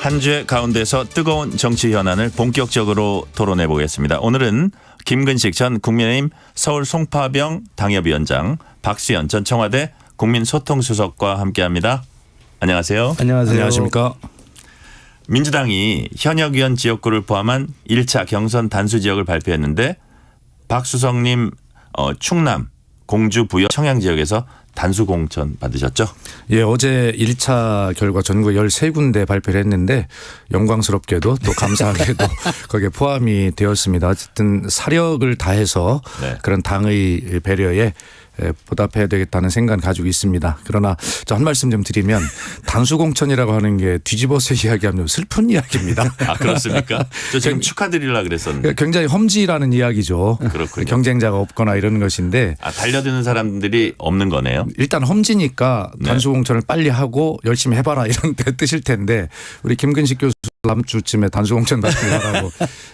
한 주의 가운데서 뜨거운 정치 현안을 본격적으로 토론해 보겠습니다. 오늘은 김근식 전 국민의힘 서울 송파병 당협위원장, 박수현 전 청와대 국민소통수석과 함께합니다. 안녕하세요. 안녕하세요. 안녕하십니까. 민주당이 현역 의원 지역구를 포함한 1차 경선 단수 지역을 발표했는데 박 수석님 충남, 공주, 부여, 청양 지역에서 단수 공천 받으셨죠? 예, 어제 1차 결과 전국 13군데 발표를 했는데 영광스럽게도 또 감사하게도 거기에 포함이 되었습니다. 어쨌든 사력을 다해서 네. 그런 당의 배려에 보답해야 되겠다는 생각을 가지고 있습니다. 그러나 저 한 말씀 좀 드리면 단수공천이라고 하는 게 뒤집어서 이야기하면 슬픈 이야기입니다. 아, 그렇습니까? 저 지금 축하드리려고 그랬었는데. 굉장히 험지라는 이야기죠. 그렇군요. 경쟁자가 없거나 이런 것인데 달려드는 사람들이 없는 거네요. 일단 험지니까 네. 단수공천을 빨리 하고 열심히 해봐라 이런 뜻일 텐데 우리 김근식 교수 다음 주쯤에 단수공천 발표하라고.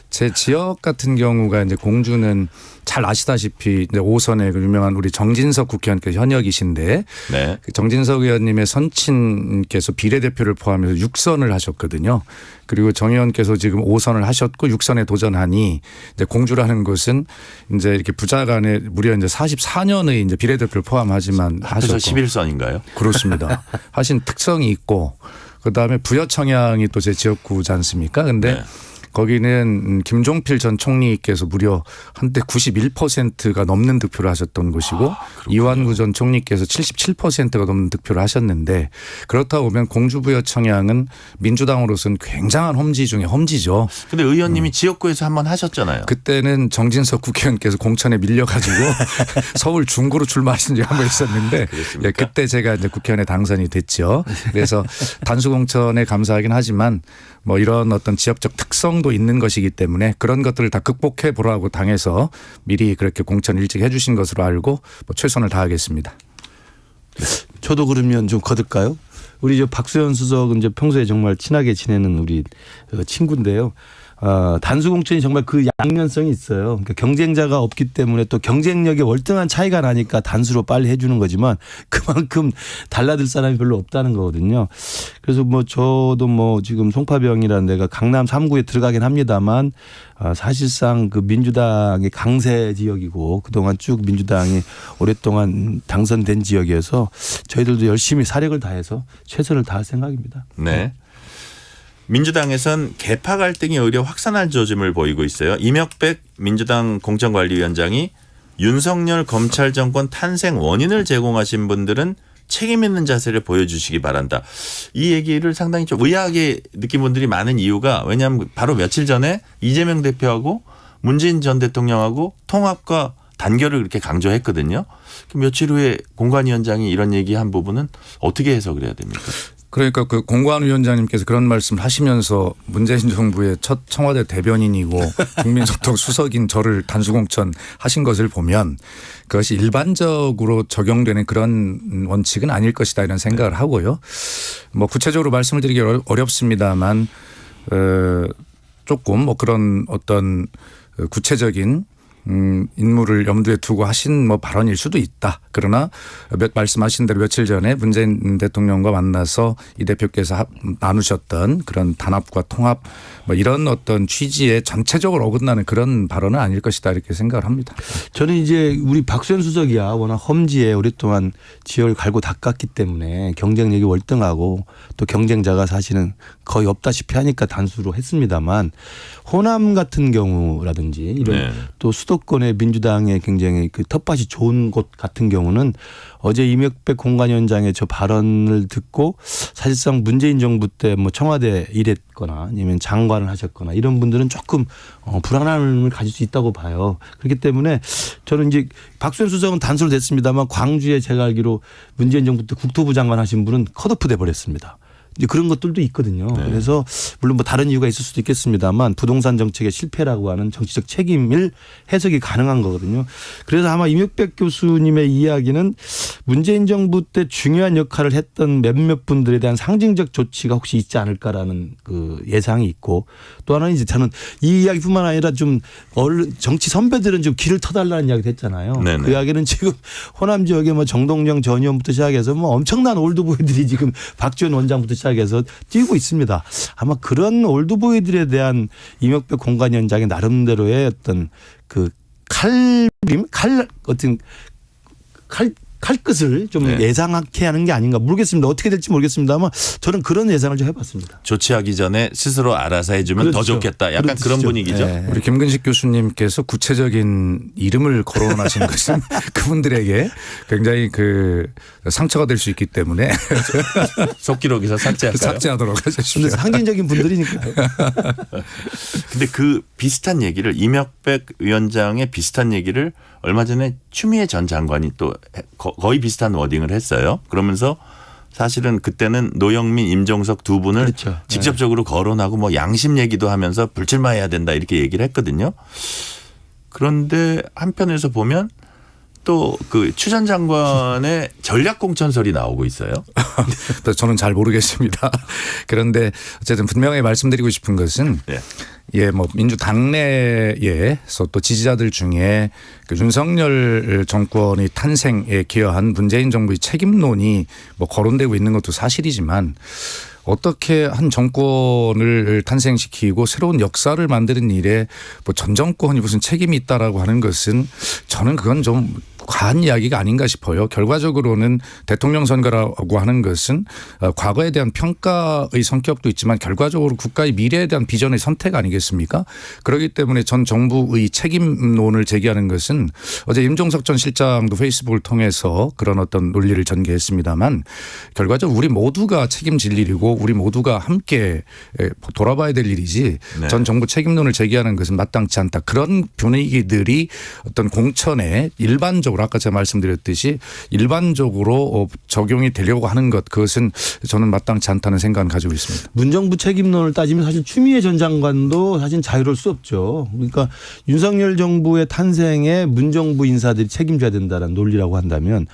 제 지역 같은 경우가 이제 공주는 잘 아시다시피 이제 5선의 그 유명한 우리 정진석 국회의원께서 현역이신데 네. 그 정진석 의원님의 선친께서 비례대표를 포함해서 6선을 하셨거든요. 그리고 정 의원께서 지금 5선을 하셨고 6선에 도전하니 이제 공주라는 곳은 이제 이렇게 부자간에 무려 이제 44년의 이제 비례대표를 포함하지만 그래서 하셨고 11선인가요? 그렇습니다. 하신 특성이 있고 그다음에 부여청양이 또 제 지역구지 않습니까? 근데 네. 거기는 김종필 전 총리께서 무려 한때 91%가 넘는 득표를 하셨던 곳이고 이완구 전 총리께서 77%가 넘는 득표를 하셨는데 그렇다고 보면 공주부여청양은 민주당으로서는 굉장한 험지 중에 험지죠. 근데 의원님이 지역구에서 한번 하셨잖아요. 그때는 정진석 국회의원께서 공천에 밀려가지고 서울 중구로 출마하신 적이 한 번 있었는데 예, 그때 제가 이제 국회의원에 당선이 됐죠. 그래서 단수공천에 감사하긴 하지만 뭐 이런 어떤 지역적 특성도 있는 것이기 때문에 그런 것들을 다 극복해 보라고 당해서 미리 그렇게 공천 일찍 해 주신 것으로 알고 뭐 최선을 다하겠습니다. 저도 그러면 좀 거둘까요? 우리 저 박수현 수석은 이제 평소에 정말 친하게 지내는 우리 친구인데요. 단수 공천이 정말 그 양면성이 있어요. 그러니까 경쟁자가 없기 때문에 또 경쟁력에 월등한 차이가 나니까 단수로 빨리 해주는 거지만 그만큼 달라들 사람이 별로 없다는 거거든요. 그래서 뭐 저도 뭐 지금 송파병이라는 데가 강남 3구에 들어가긴 합니다만 사실상 그 민주당의 강세 지역이고 그동안 쭉 민주당이 오랫동안 당선된 지역이어서 저희들도 열심히 사력을 다해서 최선을 다할 생각입니다. 네. 민주당에선 계파 갈등이 오히려 확산할 조짐을 보이고 있어요. 이명백 민주당 공천관리위원장이 윤석열 검찰 정권 탄생 원인을 제공하신 분들은 책임 있는 자세를 보여주시기 바란다. 이 얘기를 상당히 좀 의아하게 느낀 분들이 많은 이유가 왜냐하면 바로 며칠 전에 이재명 대표하고 문재인 전 대통령하고 통합과 단결을 그렇게 강조했거든요. 며칠 후에 공관위원장이 이런 얘기한 부분은 어떻게 해석을 해야 됩니까? 그러니까 그 공관위원장님께서 그런 말씀을 하시면서 문재인 정부의 첫 청와대 대변인이고 국민소통 수석인 저를 단수공천 하신 것을 보면 그것이 일반적으로 적용되는 그런 원칙은 아닐 것이다 이런 생각을 하고요. 뭐 구체적으로 말씀을 드리기 어렵습니다만 조금 뭐 그런 어떤 구체적인 인물을 염두에 두고 하신 뭐 발언일 수도 있다. 그러나 말씀하신 대로 며칠 전에 문재인 대통령과 만나서 이 대표께서 나누셨던 그런 단합과 통합 뭐 이런 어떤 취지에 전체적으로 어긋나는 그런 발언은 아닐 것이다 이렇게 생각을 합니다. 저는 이제 우리 박수현 수석이야 워낙 험지에 오랫동안 지역을 갈고 닦았기 때문에 경쟁력이 월등하고 또 경쟁자가 사실은 거의 없다시피 하니까 단수로 했습니다만 호남 같은 경우라든지 이런 네. 또 수도권의 민주당의 굉장히 그 텃밭이 좋은 곳 같은 경우는 어제 이명백 공관위원장의 저 발언을 듣고 사실상 문재인 정부 때 뭐 청와대 일했거나 아니면 장관을 하셨거나 이런 분들은 조금 불안함을 가질 수 있다고 봐요. 그렇기 때문에 저는 이제 박수현 수석은 단수로 됐습니다만 광주에 제가 알기로 문재인 정부 때 국토부 장관 하신 분은 컷오프 돼 버렸습니다. 이제 그런 것들도 있거든요. 네. 그래서 물론 뭐 다른 이유가 있을 수도 있겠습니다만 부동산 정책의 실패라고 하는 정치적 책임을 해석이 가능한 거거든요. 그래서 아마 이명백 교수님의 이야기는 문재인 정부 때 중요한 역할을 했던 몇몇 분들에 대한 상징적 조치가 혹시 있지 않을까라는 그 예상이 있고 또 하나는 이제 저는 이 이야기뿐만 아니라 좀 정치 선배들은 좀 길을 터달라는 이야기도 했잖아요. 네네. 그 이야기는 지금 호남 지역에 뭐 정동영 전 의원부터 시작해서 뭐 엄청난 올드보이들이 지금 박지원 원장부터 시작 시작해서 뛰고 있습니다. 아마 그런 올드보이들에 대한 이명박 공관위원장의 나름대로의 어떤 그 칼끝을 좀 네. 예상하게 하는 게 아닌가 모르겠습니다. 어떻게 될지 모르겠습니다만 저는 그런 예상을 좀 해봤습니다. 조치하기 전에 스스로 알아서 해주면 더 그렇죠. 좋겠다. 약간 그런 그렇죠. 분위기죠. 네. 우리 김근식 교수님께서 구체적인 이름을 거론하신 것은 그분들에게 굉장히 그 상처가 될 수 있기 때문에 속기록에서 삭제할까요? 삭제하도록 하십시오. 근데 상징적인 분들이니까요. 근데 그 비슷한 얘기를 이명박 위원장의 비슷한 얘기를 얼마 전에 추미애 전 장관이 또 거의 비슷한 워딩을 했어요. 그러면서 사실은 그때는 노영민, 임종석 두 분을 그렇죠. 직접적으로 거론하고 뭐 양심 얘기도 하면서 불출마해야 된다 이렇게 얘기를 했거든요. 그런데 한편에서 보면 또 그 추 전 장관의 전략 공천설이 나오고 있어요. 저는 잘 모르겠습니다. 그런데 어쨌든 분명히 말씀드리고 싶은 것은 네. 예, 뭐 민주당 내에서 또 지지자들 중에 그 윤석열 정권의 탄생에 기여한 문재인 정부의 책임론이 뭐 거론되고 있는 것도 사실이지만 어떻게 한 정권을 탄생시키고 새로운 역사를 만드는 일에 뭐 전 정권이 무슨 책임이 있다라고 하는 것은 저는 그건 좀 과한 이야기가 아닌가 싶어요. 결과적으로는 대통령 선거라고 하는 것은 과거에 대한 평가의 성격도 있지만 결과적으로 국가의 미래에 대한 비전의 선택 아니겠습니까? 그렇기 때문에 전 정부의 책임론을 제기하는 것은 어제 임종석 전 실장도 페이스북을 통해서 그런 어떤 논리를 전개했습니다만 결과적으로 우리 모두가 책임질 일이고 우리 모두가 함께 돌아봐야 될 일이지 네. 전 정부 책임론을 제기하는 것은 마땅치 않다. 그런 분위기들이 어떤 공천에 일반적으로 아까 제가 말씀드렸듯이 일반적으로 적용이 되려고 하는 것 그것은 저는 마땅치 않다는 생각을 가지고 있습니다. 문정부 책임론을 따지면 사실 추미애 전 장관도 사실 자유로울 수 없죠. 그러니까 윤석열 정부의 탄생에 문정부 인사들이 책임져야 된다는 논리라고 한다면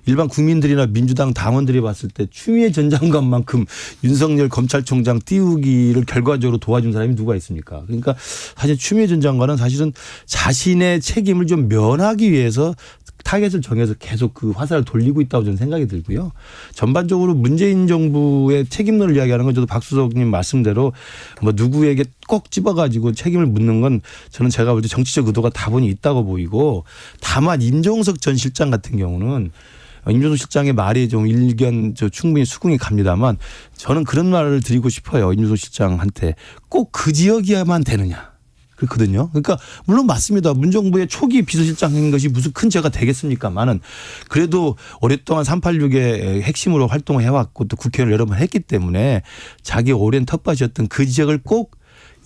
일반 국민들이나 민주당 당원들이 봤을 때 추미애 전 장관만큼 윤석열 검찰총장 띄우기를 결과적으로 도와준 사람이 누가 있습니까? 그러니까 사실 추미애 전 장관은 사실은 자신의 책임을 좀 면하기 위해서 타겟을 정해서 계속 그 화살을 돌리고 있다고 저는 생각이 들고요. 전반적으로 문재인 정부의 책임론을 이야기하는 건 저도 박수석님 말씀대로 뭐 누구에게 꼭 집어가지고 책임을 묻는 건 저는 제가 볼 때 정치적 의도가 다분히 있다고 보이고 다만 임종석 전 실장 같은 경우는 임종석 실장의 말이 좀 일견 충분히 수긍이 갑니다만 저는 그런 말을 드리고 싶어요. 임종석 실장한테 꼭 그 지역이야만 되느냐. 그렇거든요. 그러니까 물론 맞습니다. 문정부의 초기 비서실장인 것이 무슨 큰 죄가 되겠습니까만은 그래도 오랫동안 386의 핵심으로 활동을 해왔고 또 국회의원을 여러 번 했기 때문에 자기 오랜 텃밭이었던 그 지역을 꼭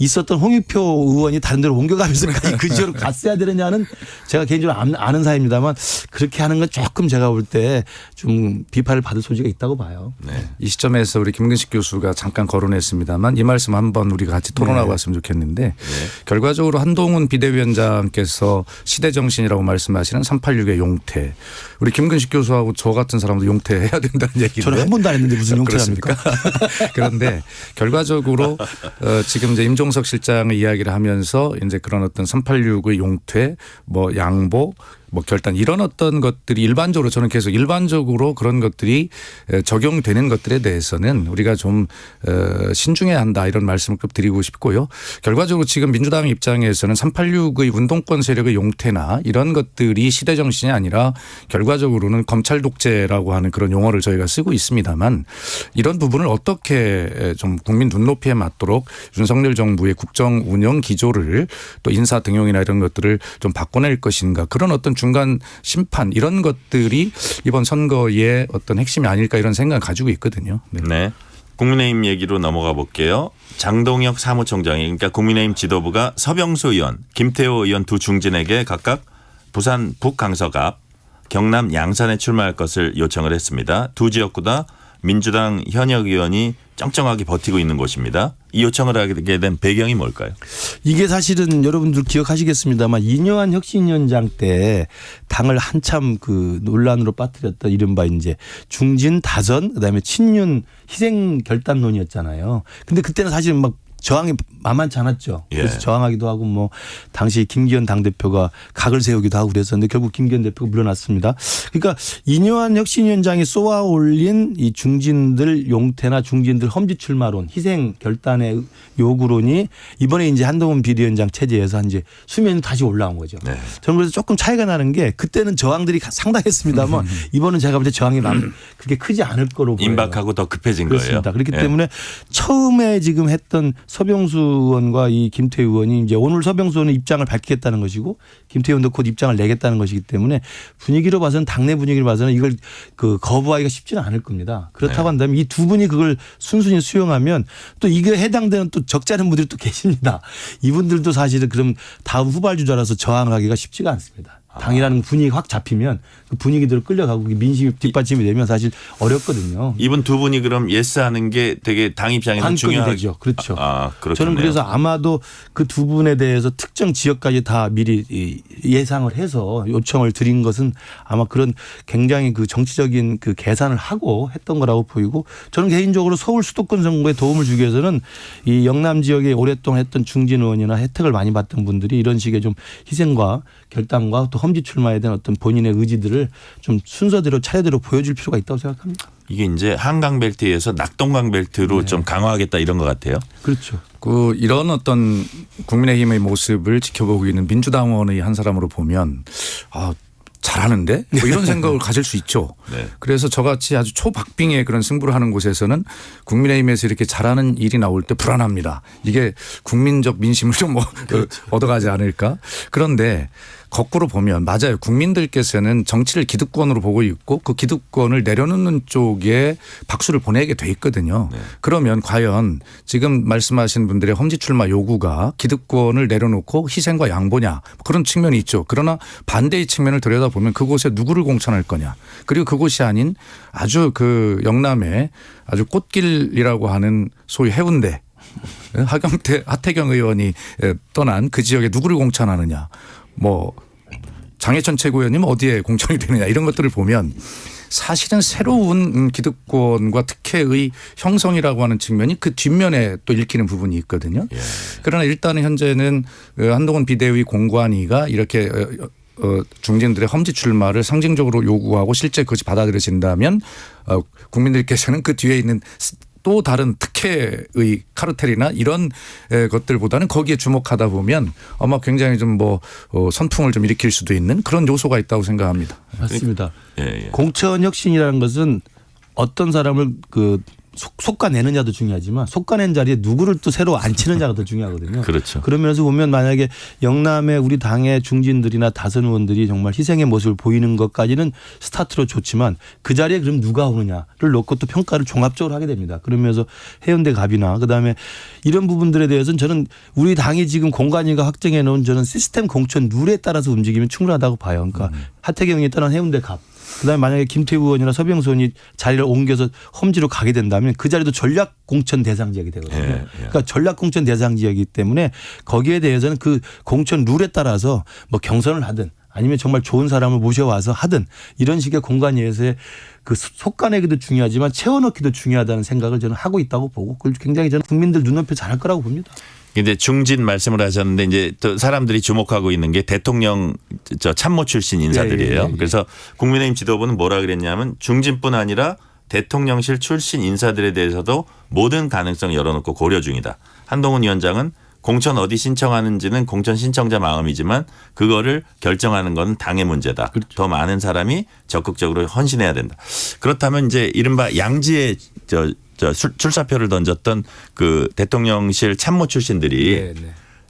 있었던 홍익표 의원이 다른 데로 옮겨가면서까지 그 지역으로 갔어야 되느냐는 제가 개인적으로 아는 사이입니다만 그렇게 하는 건 조금 제가 볼 때 좀 비판을 받을 소지가 있다고 봐요. 네. 이 시점에서 우리 김근식 교수가 잠깐 거론했습니다만 이 말씀 한번 우리가 같이 토론하고 왔으면 좋겠는데 결과적으로 한동훈 비대위원장께서 시대정신이라고 말씀하시는 386의 용태 우리 김근식 교수하고 저 같은 사람도 용태해야 된다는 얘기인데 저는 한 번도 안 했는데 무슨 용태랍니까? 그런데 결과적으로 지금 이제 임종석 실장의 이야기를 하면서 이제 그런 어떤 386의 용퇴 뭐 양보 뭐 결단 이런 어떤 것들이 일반적으로 저는 계속 일반적으로 그런 것들이 적용되는 것들에 대해서는 우리가 좀 신중해야 한다 이런 말씀을 꼭 드리고 싶고요. 결과적으로 지금 민주당 입장에서는 386의 운동권 세력의 용퇴나 이런 것들이 시대 정신이 아니라 결과적으로는 검찰 독재라고 하는 그런 용어를 저희가 쓰고 있습니다만 이런 부분을 어떻게 좀 국민 눈높이에 맞도록 윤석열 정부의 국정 운영 기조를 또 인사 등용이나 이런 것들을 좀 바꿔낼 것인가 그런 어떤 중간 심판 이런 것들이 이번 선거의 어떤 핵심이 아닐까 이런 생각을 가지고 있거든요. 네. 네. 국민의힘 얘기로 넘어가 볼게요. 장동혁 사무총장이 그러니까 국민의힘 지도부가 서병수 의원, 김태호 의원 두 중진에게 각각 부산 북강석 앞, 경남 양산에 출마할 것을 요청을 했습니다. 두 지역구 다 민주당 현역 의원이 쩡쩡하게 버티고 있는 곳입니다. 이 요청을 하게 된 배경이 뭘까요? 이게 사실은 여러분들 기억하시겠습니다만 이뇨한 혁신위원장 때 당을 한참 그 논란으로 빠뜨렸던 이른바 이제 중진 다선 그다음에 친윤 희생 결단론이었잖아요. 근데 그때는 사실 막 저항이 만만치 않았죠. 예. 그래서 저항하기도 하고 뭐 당시 김기현 당대표가 각을 세우기도 하고 그랬었는데 결국 김기현 대표가 물러났습니다. 그러니까 이뇨한 혁신위원장이 쏘아 올린 이 중진들 용태나 중진들 험지 출마론 희생 결단의 요구론이 이번에 이제 한동훈 비대위원장 체제에서 이제 수면이 다시 올라온 거죠. 네. 저는 그래서 조금 차이가 나는 게 그때는 저항들이 상당했습니다만 이번은 제가 볼 때 저항이 그렇게 크지 않을 거로 보여요. 임박하고 더 급해진 그렇습니다. 거예요. 그렇기 예. 때문에 처음에 지금 했던 서병수 의원과 이 김태우 의원이 이제 오늘 서병수 의원은 입장을 밝히겠다는 것이고 김태우 의원도 곧 입장을 내겠다는 것이기 때문에 분위기로 봐서는 당내 분위기로 봐서는 이걸 그 거부하기가 쉽지는 않을 겁니다. 그렇다고 네. 한다면 이 두 분이 그걸 순순히 수용하면 또 이게 해당되는 또 적지 않은 분들이 또 계십니다. 이분들도 사실은 그럼 다음 후발주자라서 저항하기가 쉽지가 않습니다. 당이라는 분위기 확 잡히면 그 분위기대로 끌려가고 민심이 뒷받침이 되면 사실 어렵거든요. 이분 두 분이 그럼 예스하는 게 되게 당 입장에서 관건이 중요하죠. 되죠. 그렇죠. 그렇겠네요. 저는 그래서 아마도 그 두 분에 대해서 특정 지역까지 다 미리 예상을 해서 요청을 드린 것은 아마 그런 굉장히 그 정치적인 그 계산을 하고 했던 거라고 보이고 저는 개인적으로 서울 수도권 선거에 도움을 주기 위해서는 이 영남 지역에 오랫동안 했던 중진 의원이나 혜택을 많이 받던 분들이 이런 식의 좀 희생과 결단과 또 험지 출마에 대한 어떤 본인의 의지들을 좀 순서대로 차례대로 보여줄 필요가 있다고 생각합니다. 이게 이제 한강 벨트에서 낙동강 벨트로 좀 강화하겠다 이런 것 같아요. 그렇죠. 그 이런 어떤 국민의힘의 모습을 지켜보고 있는 민주당 의원의 한 사람으로 보면 잘하는데 뭐 이런 생각을 가질 수 있죠. 네. 그래서 저같이 아주 초박빙의 그런 승부를 하는 곳에서는 국민의힘에서 이렇게 잘하는 일이 나올 때 불안합니다. 이게 국민적 민심을 좀 얻어가지 않을까. 그런데 거꾸로 보면 맞아요. 국민들께서는 정치를 기득권으로 보고 있고 그 기득권을 내려놓는 쪽에 박수를 보내게 돼 있거든요. 네. 그러면 과연 지금 말씀하신 분들의 험지 출마 요구가 기득권을 내려놓고 희생과 양보냐 그런 측면이 있죠. 그러나 반대의 측면을 들여다보면 그곳에 누구를 공천할 거냐. 그리고 그곳이 아닌 아주 그 영남의 아주 꽃길이라고 하는 소위 해운대 하태경 의원이 떠난 그 지역에 누구를 공천하느냐. 뭐 장해천 최고위원님 어디에 공천이 되느냐 이런 것들을 보면 사실은 새로운 기득권과 특혜의 형성이라고 하는 측면이 그 뒷면에 또 읽히는 부분이 있거든요. 예. 그러나 일단은 현재는 한동훈 비대위 공관위가 이렇게 중진들의 험지 출마를 상징적으로 요구하고 실제 그것이 받아들여진다면 국민들께서는 그 뒤에 있는 또 다른 특혜의 카르텔이나 이런 것들보다는 거기에 주목하다 보면 아마 굉장히 좀 뭐 선풍을 좀 일으킬 수도 있는 그런 요소가 있다고 생각합니다. 맞습니다. 예. 공천 혁신이라는 것은 어떤 사람을 그 솎아내느냐도 중요하지만 솎아낸 자리에 누구를 또 새로 앉히느냐가 더 중요하거든요. 그렇죠. 그런 면에서 보면 만약에 영남의 우리 당의 중진들이나 다선 의원들이 정말 희생의 모습을 보이는 것까지는 스타트로 좋지만 그 자리에 그럼 누가 오느냐를 놓고 또 평가를 종합적으로 하게 됩니다. 그러면서 해운대 갑이나 그다음에 이런 부분들에 대해서는 저는 우리 당이 지금 공관위가 확정해 놓은 저는 시스템 공천 룰에 따라서 움직이면 충분하다고 봐요. 그러니까 하태경이 떠난 해운대 갑. 그다음에 만약에 김태우 의원이나 서병수 의원이 자리를 옮겨서 험지로 가게 된다면 그 자리도 전략 공천 대상 지역이 되거든요. 예. 그러니까 전략 공천 대상 지역이기 때문에 거기에 대해서는 그 공천 룰에 따라서 뭐 경선을 하든 아니면 정말 좋은 사람을 모셔와서 하든 이런 식의 공간에서의 그 솎아내기도 중요하지만 채워넣기도 중요하다는 생각을 저는 하고 있다고 보고 그걸 굉장히 저는 국민들 눈높이 잘할 거라고 봅니다. 근데 중진 말씀을 하셨는데 이제 또 사람들이 주목하고 있는 게 대통령 참모 출신 인사들이에요. 예. 그래서 국민의힘 지도부는 뭐라 그랬냐면 중진뿐 아니라 대통령실 출신 인사들에 대해서도 모든 가능성 열어놓고 고려 중이다. 한동훈 위원장은 공천 어디 신청하는지는 공천 신청자 마음이지만 그거를 결정하는 건 당의 문제다. 그렇죠. 더 많은 사람이 적극적으로 헌신해야 된다. 그렇다면 이제 이른바 양지에 출사표를 던졌던 그 대통령실 참모 출신들이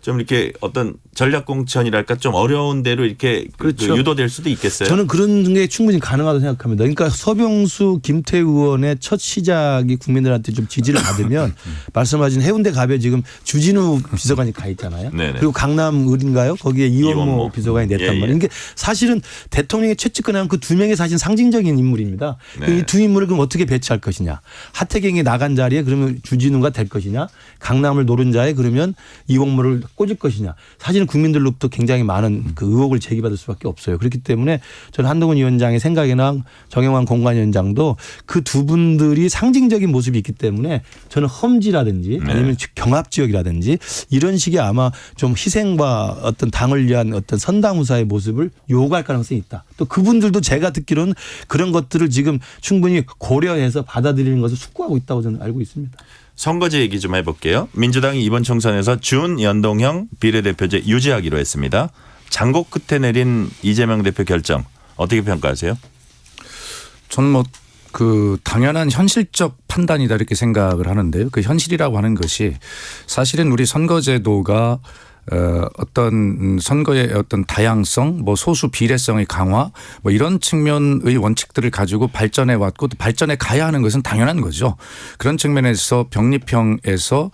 좀 이렇게 어떤 전략 공천이랄까 좀 어려운 대로 이렇게 그렇죠. 유도될 수도 있겠어요. 저는 그런 게 충분히 가능하다고 생각합니다. 그러니까 서병수, 김태우 의원의 첫 시작이 국민들한테 좀 지지를 받으면 말씀하신 해운대 갑에 지금 주진우 비서관이 가 있잖아요. 네네. 그리고 강남 을인가요? 거기에 이원모 이원모. 비서관이 냈단 예, 예. 말이에요. 이게 사실은 대통령의 최측근하면 그 두 명이 사실 상징적인 인물입니다. 네. 이 두 인물을 그럼 어떻게 배치할 것이냐. 하태경이 나간 자리에 그러면 주진우가 될 것이냐. 강남을 노른 자에 그러면 이원모를 꽂을 것이냐. 사실은 국민들로부터 굉장히 많은 그 의혹을 제기받을 수밖에 없어요. 그렇기 때문에 저는 한동훈 위원장의 생각이나 정영환 공관위원장도 그 두 분들이 상징적인 모습이 있기 때문에 저는 험지라든지 아니면 경합지역이라든지 이런 식의 아마 좀 희생과 어떤 당을 위한 어떤 선당후사의 모습을 요구할 가능성이 있다. 또 그분들도 제가 듣기로는 그런 것들을 지금 충분히 고려해서 받아들이는 것을 숙고하고 있다고 저는 알고 있습니다. 선거제 얘기 좀 해볼게요. 민주당이 이번 총선에서 준연동형 비례대표제 유지하기로 했습니다. 장고 끝에 내린 이재명 대표 결정 어떻게 평가하세요? 저는 뭐 그 당연한 현실적 판단이다 이렇게 생각을 하는데요. 그 현실이라고 하는 것이 사실은 우리 선거제도가 어떤 선거의 어떤 다양성, 뭐 소수 비례성의 강화, 뭐 이런 측면의 원칙들을 가지고 발전해 왔고 또 발전해 가야 하는 것은 당연한 거죠. 그런 측면에서 병립형에서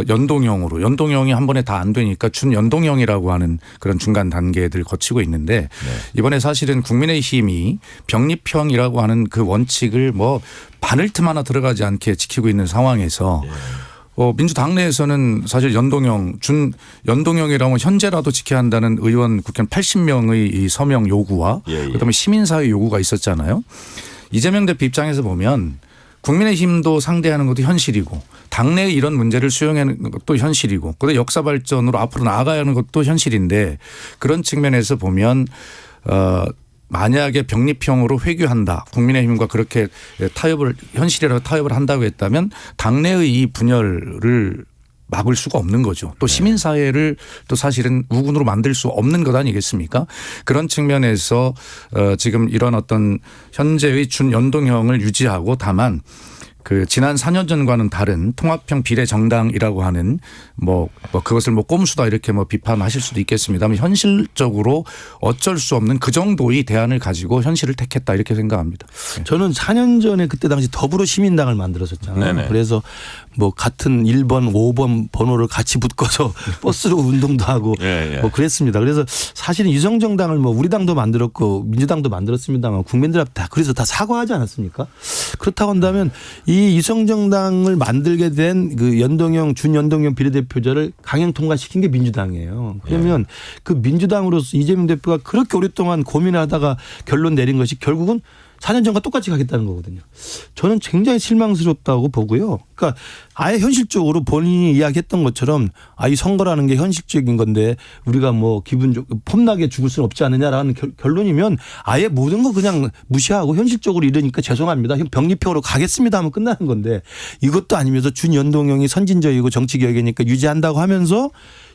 연동형으로 연동형이 한 번에 다 안 되니까 준연동형이라고 하는 그런 중간 단계들을 거치고 있는데 이번에 사실은 국민의힘이 병립형이라고 하는 그 원칙을 뭐 바늘틈 하나 들어가지 않게 지키고 있는 상황에서 민주당 내에서는 사실 연동형, 준연동형이라면 현재라도 지켜야 한다는 의원 국회의원 80명의 이 서명 요구와 그다음에 시민사회 요구가 있었잖아요. 이재명 대표 입장에서 보면 국민의힘도 상대하는 것도 현실이고 당내에 이런 문제를 수용하는 것도 현실이고 그다음에 역사 발전으로 앞으로 나아가야 하는 것도 현실인데 그런 측면에서 보면 만약에 병립형으로 회귀한다. 국민의힘과 그렇게 타협을 현실이라고 타협을 한다고 했다면 당내의 이 분열을 막을 수가 없는 거죠. 또 시민사회를 또 사실은 우군으로 만들 수 없는 것 아니겠습니까? 그런 측면에서 지금 이런 어떤 현재의 준연동형을 유지하고 다만 그 지난 4년 전과는 다른 통합형 비례정당이라고 하는 뭐 그것을 뭐 꼼수다 이렇게 뭐 비판하실 수도 있겠습니다만 현실적으로 어쩔 수 없는 그 정도의 대안을 가지고 현실을 택했다 이렇게 생각합니다. 저는 4년 전에 그때 당시 더불어시민당을 만들었었잖아요. 네네. 그래서 뭐 같은 1번, 5번 번호를 같이 붙고서 버스로 운동도 하고 뭐 그랬습니다. 그래서 사실은 유성정당을 뭐 우리 당도 만들었고 민주당도 만들었습니다만 국민들 앞에 다 그래서 다 사과하지 않았습니까? 그렇다고 한다면 이 유성정당을 만들게 된 그 연동형, 준연동형 비례대표제를 강행 통과시킨 게 민주당이에요. 그러면 그 민주당으로서 이재명 대표가 그렇게 오랫동안 고민하다가 결론 내린 것이 결국은 4년 전과 똑같이 가겠다는 거거든요. 저는 굉장히 실망스럽다고 보고요. 그러니까 아예 현실적으로 본인이 이야기했던 것처럼 이 선거라는 게 현실적인 건데 우리가 뭐 기분 좋게 폼나게 죽을 수는 없지 않느냐라는 결론이면 아예 모든 거 그냥 무시하고 현실적으로 이러니까 죄송합니다. 병립형으로 가겠습니다 하면 끝나는 건데 이것도 아니면서 준연동형이 선진적이고 정치개혁이니까 유지한다고 하면서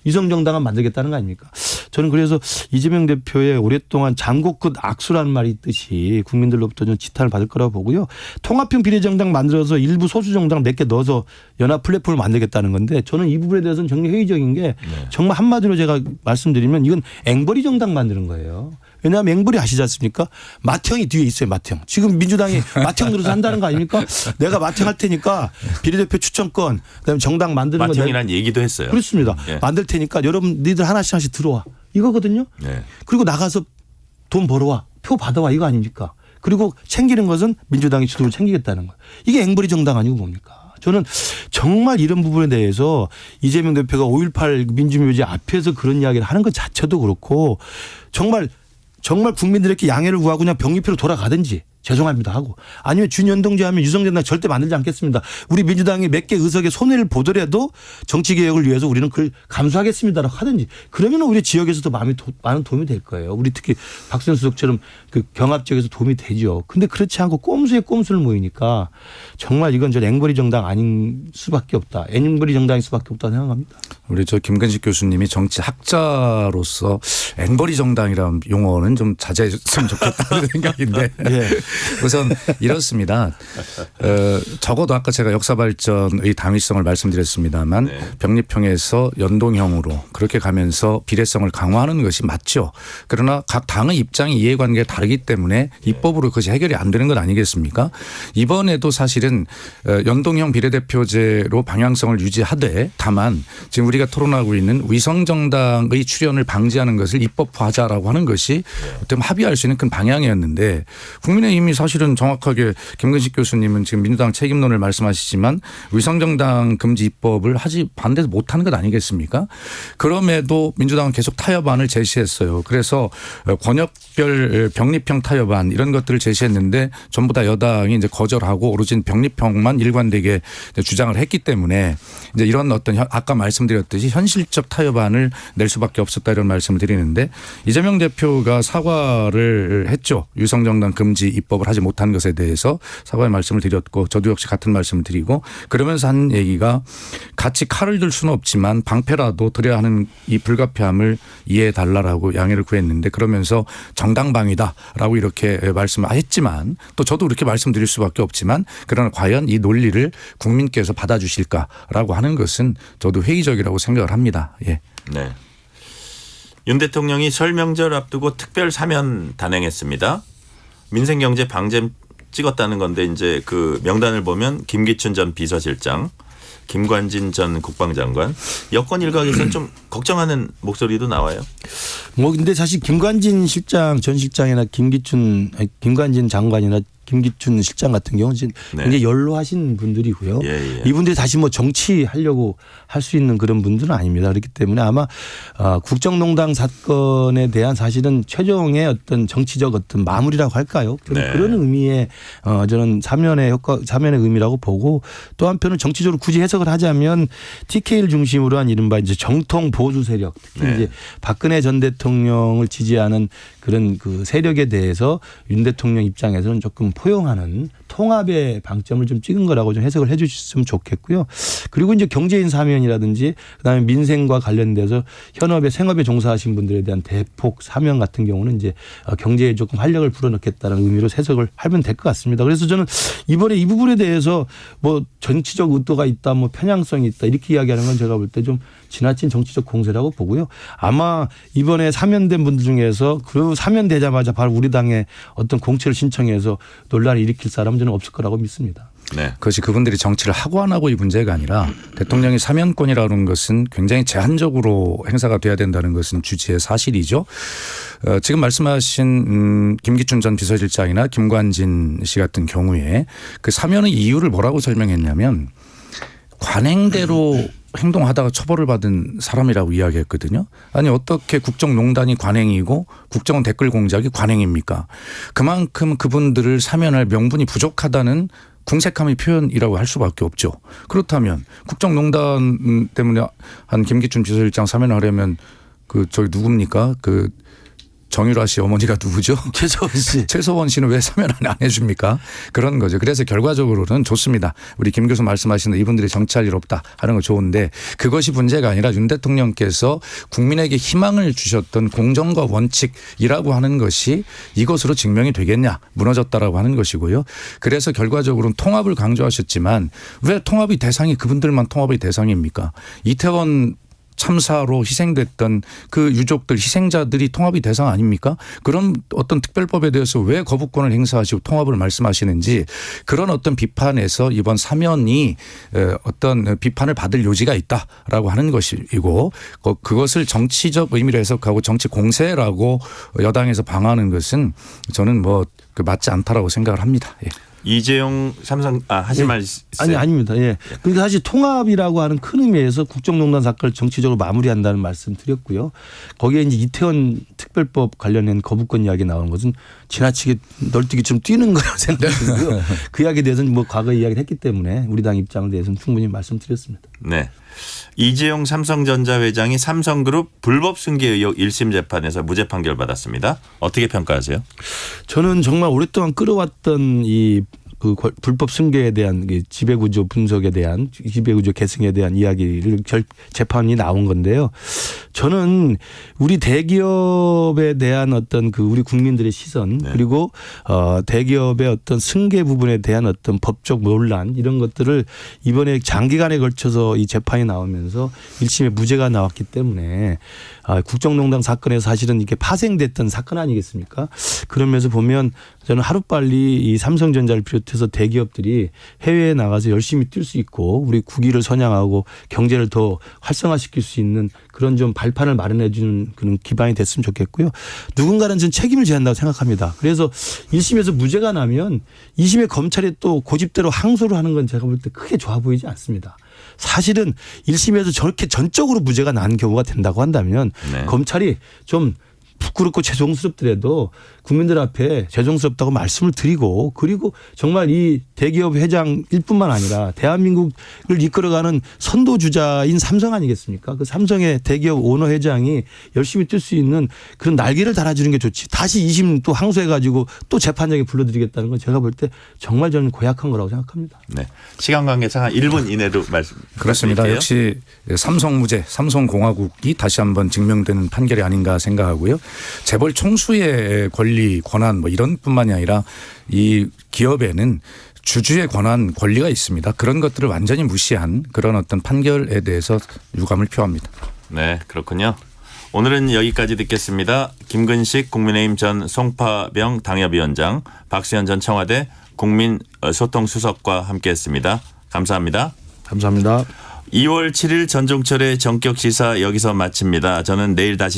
유성정당은 만들겠다는 거 아닙니까? 저는 그래서 이재명 대표의 오랫동안 장고 끝 악수라는 말이 있듯이 국민들로부터 좀 지탄을 받을 거라고 보고요. 통합형 비례정당 만들어서 일부 소수정당 몇 개 넣어서 연합 플랫폼을 만들겠다는 건데 저는 이 부분에 대해서는 정말 회의적인 게 정말 한마디로 제가 말씀드리면 이건 앵벌이 정당 만드는 거예요. 왜냐하면 앵벌이 아시지 않습니까? 맏형이 뒤에 있어요. 맏형. 지금 민주당이 맏형 노릇을 한다는 거 아닙니까? 내가 맏형 할 테니까 비례대표 추천권 그다음에 정당 만드는 거. 맏형이라는 얘기도 했어요. 그렇습니다. 만들 테니까 여러분 니들 하나씩 들어와. 이거거든요. 그리고 나가서 돈 벌어와. 표 받아와. 이거 아닙니까? 그리고 챙기는 것은 민주당이 주도를 챙기겠다는 거예요. 이게 앵벌이 정당 아니고 뭡니까? 저는 정말 이런 부분에 대해서 이재명 대표가 5.18 민주묘지 앞에서 그런 이야기를 하는 것 자체도 그렇고 정말 국민들에게 양해를 구하고 그냥 병립회로 돌아가든지 죄송합니다 하고 아니면 준연동제 하면 유성정당 절대 만들지 않겠습니다. 우리 민주당이 몇 개 의석에 손해를 보더라도 정치개혁을 위해서 우리는 그걸 감수하겠습니다라고 하든지 그러면 우리 지역에서도 많은 도움이 될 거예요. 우리 특히 박수현 수석처럼 그 경합 지역에서 도움이 되죠. 근데 그렇지 않고 꼼수에 꼼수를 모이니까 정말 이건 저 앵벌이 정당 아닌 수밖에 없다. 앵벌이 정당일 수밖에 없다고 생각합니다. 우리 저 김근식 교수님이 정치 학자로서 앵벌이 정당이라는 용어는 좀 자제했으면 좋겠다는 생각인데 우선 이렇습니다. 적어도 아까 제가 역사 발전의 당위성을 말씀드렸습니다만 병립형에서 연동형으로 그렇게 가면서 비례성을 강화하는 것이 맞죠. 그러나 각 당의 입장이 이해관계가 다르기 때문에 입법으로 그것이 해결이 안 되는 것 아니겠습니까? 이번에도 사실은 연동형 비례대표제로 방향성을 유지하되 다만 지금 우리 우리가 토론하고 있는 위성정당의 출연을 방지하는 것을 입법화하자라고 하는 것이 어떻게 보면 합의할 수 있는 큰 방향이었는데 국민의힘이 사실은 정확하게 김근식 교수님은 지금 민주당 책임론을 말씀하시지만 위성정당 금지 입법을 반대 못하는 것 아니겠습니까? 그럼에도 민주당은 계속 타협안을 제시했어요. 그래서 권역별 병립형 타협안 이런 것들을 제시했는데 전부 다 여당이 이제 거절하고 오로지 병립형만 일관되게 주장을 했기 때문에 이제 이런 어떤 아까 말씀드렸듯이 현실적 타협안을 낼 수밖에 없었다 이런 말씀을 드리는데 이재명 대표가 사과를 했죠. 위성정당 금지 입법을 하지 못한 것에 대해서 사과의 말씀을 드렸고 저도 역시 같은 말씀을 드리고 그러면서 한 얘기가 같이 칼을 들 수는 없지만 방패라도 드려야 하는 이 불가피함을 이해해 달라라고 양해를 구했는데 그러면서 정당방위다라고 이렇게 말씀을 했지만 또 저도 그렇게 말씀드릴 수밖에 없지만 그러나 과연 이 논리를 국민께서 받아주실까라고 하는 것은 저도 회의적이라고 생각을 합니다. 예. 네. 윤 대통령이 설 명절 앞두고 특별 사면 단행했습니다. 민생경제 방점 찍었다는 건데 이제 그 명단을 보면 김기춘 전 비서실장, 김관진 전 국방장관, 여권 일각에서는 좀 걱정하는 목소리도 나와요. 뭐 근데 사실 김관진 실장 전 실장이나 김관진 장관이나 김기춘 실장 같은 경우는 굉장히 연로하신 분들이고요. 예. 이분들이 다시 뭐 정치하려고 할 수 있는 그런 분들은 아닙니다. 그렇기 때문에 아마 국정농단 사건에 대한 사실은 최종의 어떤 정치적 어떤 마무리라고 할까요? 저는 그런 의미의 저는 사면의 의미라고 보고 또 한편은 정치적으로 굳이 해석을 하자면 TK를 중심으로 한 이른바 이제 정통 보수 세력 특히 이제 박근혜 전 대통령을 지지하는 그런 그 세력에 대해서 윤 대통령 입장에서는 조금 포용하는 통합의 방점을 좀 찍은 거라고 좀 해석을 해 주셨으면 좋겠고요. 그리고 이제 경제인 사면이라든지 그다음에 민생과 관련돼서 현업에 생업에 종사하신 분들에 대한 대폭 사면 같은 경우는 이제 경제에 조금 활력을 불어넣겠다는 의미로 해석을 하면 될 것 같습니다. 그래서 저는 이번에 이 부분에 대해서 뭐 정치적 의도가 있다, 뭐 편향성이 있다 이렇게 이야기하는 건 제가 볼 때 좀 지나친 정치적 공세라고 보고요. 아마 이번에 사면된 분들 중에서 그 사면되자마자 바로 우리 당에 어떤 공천을 신청해서 논란을 일으킬 사람은 저는 없을 거라고 믿습니다. 네. 그것이 그분들이 정치를 하고 안 하고의 문제가 아니라 대통령이 사면권이라는 것은 굉장히 제한적으로 행사가 돼야 된다는 것은 주지의 사실이죠. 지금 말씀하신 김기춘 전 비서실장이나 김관진 씨 같은 경우에 그 사면의 이유를 뭐라고 설명했냐면 관행대로 행동하다가 처벌을 받은 사람이라고 이야기했거든요. 아니 어떻게 국정농단이 관행이고 국정원 댓글 공작이 관행입니까? 그만큼 그분들을 사면할 명분이 부족하다는 궁색함의 표현이라고 할 수밖에 없죠. 그렇다면 국정농단 때문에 한 김기춘 비서실장 사면하려면 그 저기 누굽니까? 그 정유라 씨 어머니가 누구죠? 최서원 씨. 최서원 씨는 왜 사면 안 해줍니까? 그런 거죠. 그래서 결과적으로는 좋습니다. 우리 김 교수 말씀하시는 이분들이 정치할 일 없다 하는 거 좋은데 그것이 문제가 아니라 윤 대통령께서 국민에게 희망을 주셨던 공정과 원칙이라고 하는 것이 이것으로 증명이 되겠냐 무너졌다라고 하는 것이고요. 그래서 결과적으로는 통합을 강조하셨지만 왜 통합의 대상이 그분들만 통합의 대상입니까? 이태원 참사로 희생됐던 그 유족들 희생자들이 통합의 대상 아닙니까? 그런 어떤 특별법에 대해서 왜 거부권을 행사하시고 통합을 말씀하시는지 그런 어떤 비판에서 이번 사면이 어떤 비판을 받을 요지가 있다라고 하는 것이고 그것을 정치적 의미로 해석하고 정치 공세라고 여당에서 방어하는 것은 저는 뭐 맞지 않다라고 생각을 합니다. 예. 이재용 삼성 하실 말 있어요? 아니 아닙니다. 예. 그러니까 사실 통합이라고 하는 큰 의미에서 국정농단 사건을 정치적으로 마무리한다는 말씀 드렸고요. 거기에 이제 이태원 특별법 관련된 거부권 이야기 나오는 것은 지나치게 널뛰기 좀 뛰는 거라고 생각하고요. 그 이야기에 대해서는 뭐 과거에 이야기를 했기 때문에 우리 당 입장에 대해서는 충분히 말씀드렸습니다. 네. 이재용 삼성전자 회장이 삼성그룹 불법 승계 의혹 1심 재판에서 무죄 판결 받았습니다. 어떻게 평가하세요? 저는 정말 오랫동안 끌어왔던 이 그 불법 승계에 대한 지배구조 분석에 대한 지배구조 계승에 대한 이야기를 재판이 나온 건데요. 저는 우리 대기업에 대한 어떤 그 우리 국민들의 시선 그리고 대기업의 어떤 승계 부분에 대한 어떤 법적 논란 이런 것들을 이번에 장기간에 걸쳐서 이 재판이 나오면서 1심에 무죄가 나왔기 때문에 국정농단 사건에서 사실은 이게 파생됐던 사건 아니겠습니까? 그러면서 보면 저는 하루빨리 이 삼성전자를 비롯해서 비롯해서 대기업들이 해외에 나가서 열심히 뛸 수 있고 우리 국위를 선양하고 경제를 더 활성화시킬 수 있는 그런 좀 발판을 마련해 주는 그런 기반이 됐으면 좋겠고요. 누군가는 좀 책임을 져야 한다고 생각합니다. 그래서 1심에서 무죄가 나면 2심에 검찰이 또 고집대로 항소를 하는 건 제가 볼 때 크게 좋아 보이지 않습니다. 사실은 1심에서 저렇게 전적으로 무죄가 난 경우가 된다고 한다면 네. 검찰이 좀 부끄럽고 죄송스럽더라도 국민들 앞에 죄송스럽다고 말씀을 드리고 그리고 정말 이 대기업 회장일 뿐만 아니라 대한민국을 이끌어가는 선도주자인 삼성 아니겠습니까? 그 삼성의 대기업 오너 회장이 열심히 뛸 수 있는 그런 날개를 달아주는 게 좋지. 다시 2심 또 항소해가지고 또 재판장에 불러드리겠다는 건 제가 볼 때 정말 저는 고약한 거라고 생각합니다. 네. 시간 관계상 한 1분 이내로 말씀. 그렇습니다. 드릴게요. 역시 삼성무죄, 삼성공화국이 다시 한번 증명되는 판결이 아닌가 생각하고요. 재벌 총수의 권리, 권한 뭐 이런 뿐만이 아니라 이 기업에는 주주의 권한, 권리가 있습니다. 그런 것들을 완전히 무시한 그런 어떤 판결에 대해서 유감을 표합니다. 네, 그렇군요. 오늘은 여기까지 듣겠습니다. 김근식 국민의힘 전 송파병 당협위원장, 박수현 전 청와대 국민소통수석과 함께했습니다. 감사합니다. 감사합니다. 2월 7일 전종철의 전격시사 여기서 마칩니다. 저는 내일 다시